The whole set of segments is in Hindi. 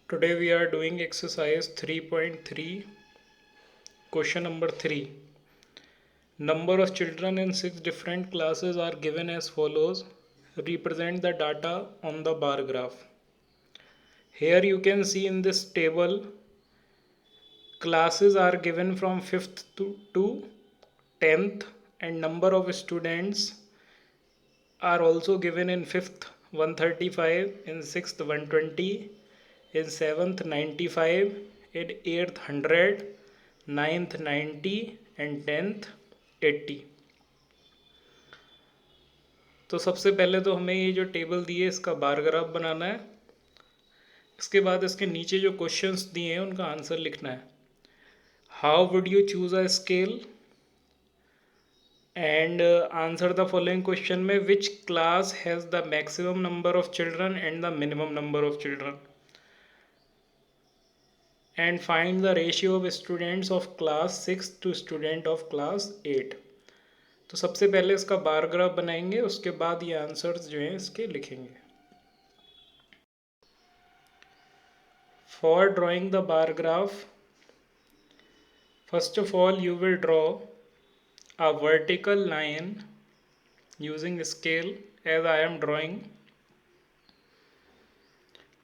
Today we are doing exercise 3.3, question number 3. Number of children in 6 different classes are given as follows. Represent the data on the bar graph. Here you can see in this table, classes are given from 5th to 10th and number of students are also given in 5th 135, in 6th 120, in 7th 95, in 8th 100, 9th 90 and 10th 80। तो सबसे पहले तो हमें ये जो टेबल दी है इसका बार ग्राफ बनाना है। इसके बाद इसके नीचे जो क्वेश्चंस दिए हैं उनका आंसर लिखना है। How would you choose a scale and answer the following question में which class has the maximum number of children and the minimum number of children and find the ratio of students of class 6 to student of class 8। तो सबसे पहले इसका बार ग्राफ बनाएंगे, उसके बाद ये आंसर्स जो हैं इसके लिखेंगे। For drawing the bar graph, first of all you will draw a vertical line using scale as I am drawing.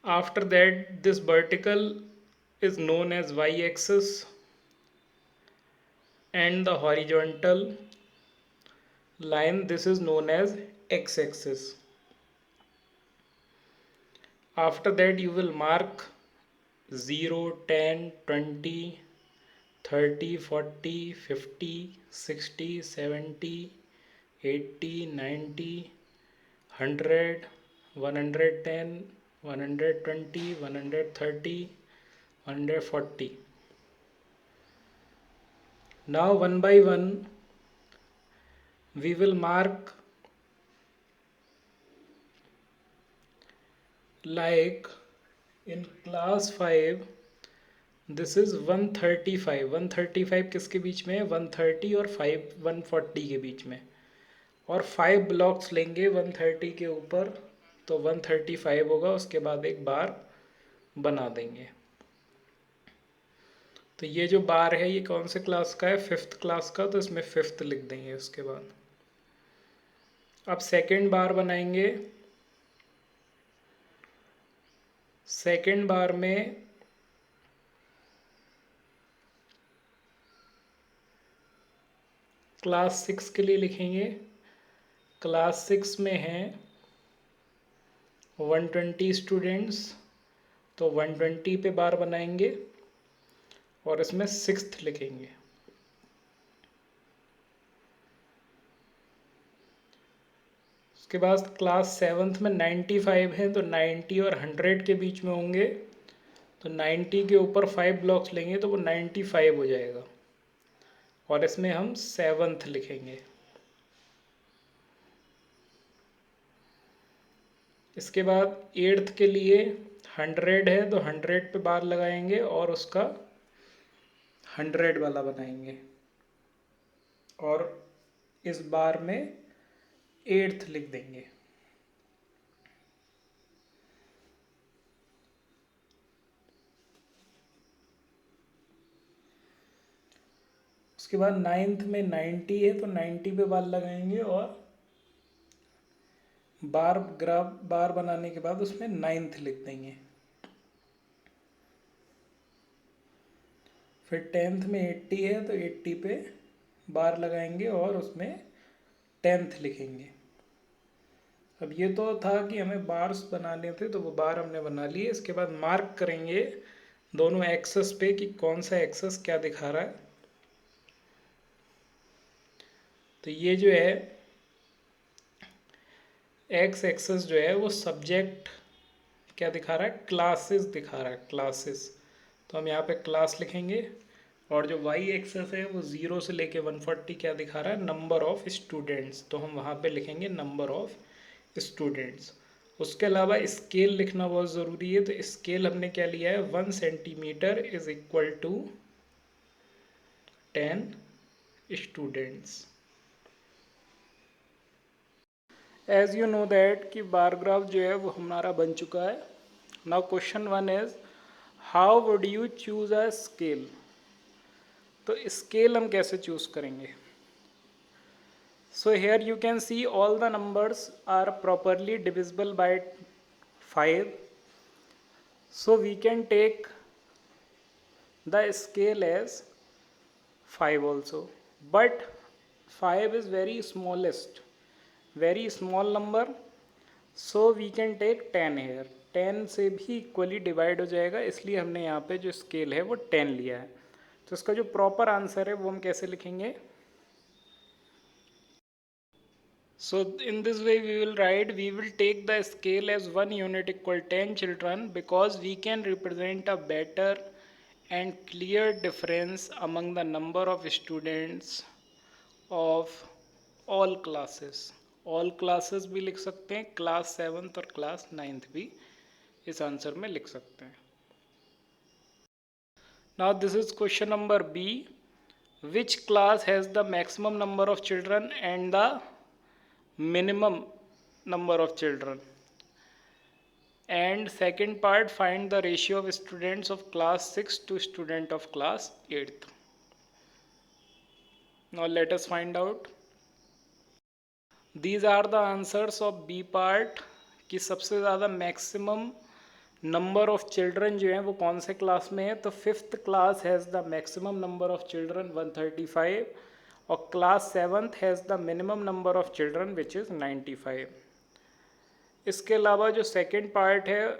After that, this vertical is known as y-axis and the horizontal line, this is known as x-axis. After that you will mark 0, 10, 20, 30, 40, 50, 60, 70, 80, 90, 100, 110, 120, 130, 140. Now one by one we will mark like in class 5 this is 135। 135 किसके बीच में है? 130 और 140 के बीच में, और 5 ब्लॉक्स लेंगे 130 के ऊपर तो 135 होगा, उसके बाद एक बार बना देंगे। तो ये जो बार है ये कौन से क्लास का है? 5th क्लास का, तो इसमें 5th लिख देंगे। उसके बाद अब सेकेंड बार बनाएंगे। सेकेंड बार में क्लास 6 के लिए लिखेंगे। क्लास 6 में हैं 120 स्टूडेंट्स, तो 120 पे बार बनाएंगे और इसमें 6th लिखेंगे। उसके बाद क्लास 7th में 95 हैं, तो 90 और 100 के बीच में होंगे, तो 90 के ऊपर 5 ब्लॉक्स लेंगे तो वो 95 हो जाएगा, और इसमें हम 7th लिखेंगे। इसके बाद 8th के लिए 100 है, तो 100 पे बार लगाएंगे और उसका 100 वाला बनाएंगे, और इस बार में 8th लिख देंगे। उसके बाद 9th में 90 है, तो 90 पे बार लगाएंगे और बार बनाने के बाद उसमें 9th लिख देंगे। फिर 10th में 80 है, तो 80 पे बार लगाएंगे और उसमें 10th लिखेंगे। अब ये तो था कि हमें बार्स बनाने थे, तो वो बार हमने बना लिए। इसके बाद मार्क करेंगे दोनों एक्सेस पे कि कौन सा एक्सेस क्या दिखा रहा है। तो ये जो है एक्स एक्सेस जो है वो सब्जेक्ट क्या दिखा रहा है? क्लासेस दिखा रहा है, क्लासेस। तो हम यहाँ पे क्लास लिखेंगे, और जो वाई एक्सेस है वो 0 से लेके 140 क्या दिखा रहा है? Number of students. तो हम वहाँ पे लिखेंगे नंबर ऑफ स्टूडेंट्स। उसके अलावा स्केल लिखना बहुत ज़रूरी है, तो स्केल हमने क्या लिया है? 1 centimetre is equal to 10 students. As you know that कि बार ग्राफ जो है वो हमारा बन चुका है। Now question 1 is how would you choose a scale. तो स्केल हम कैसे चूज करेंगे। So here you can see all the numbers are properly divisible by 5. So we can take the scale as 5 also, but 5 is very smallest, very small number, so we can take 10 here. 10 से भी इक्वली डिवाइड हो जाएगा, इसलिए हमने यहाँ पे जो स्केल है वो 10 लिया है. तो इसका जो प्रॉपर आंसर है वो हम कैसे लिखेंगे. So in this way we will write, we will take the scale as 1 unit equal 10 children, because we can represent a better and clear difference among the number of students of all classes. all classes भी लिख सकते हैं, क्लास 7th और क्लास 9th भी इस आंसर में लिख सकते हैं. Now this is question number B. Which class has the maximum number of children and the minimum number of children? And second part, find the ratio of students of class 6 to student of class 8th. Now let us find out. These are the answers of B part कि सबसे ज़्यादा मैक्सिमम नंबर ऑफ चिल्ड्रन जो हैं वो कौन से क्लास में है. तो 5th class has the maximum number of children 135 और class 7th has the minimum number of children which is 95. इसके अलावा जो सेकेंड पार्ट है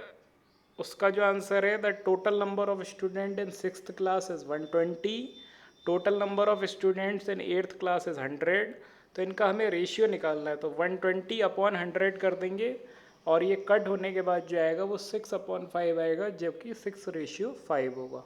उसका जो आंसर है, the total number of student in 6th class is 120, total number of students in 8th class is 100. तो इनका हमें रेशियो निकालना है, तो 120 अपॉन 100 कर देंगे और ये कट होने के बाद जो आएगा वो 6/5 आएगा, जबकि 6:5 होगा.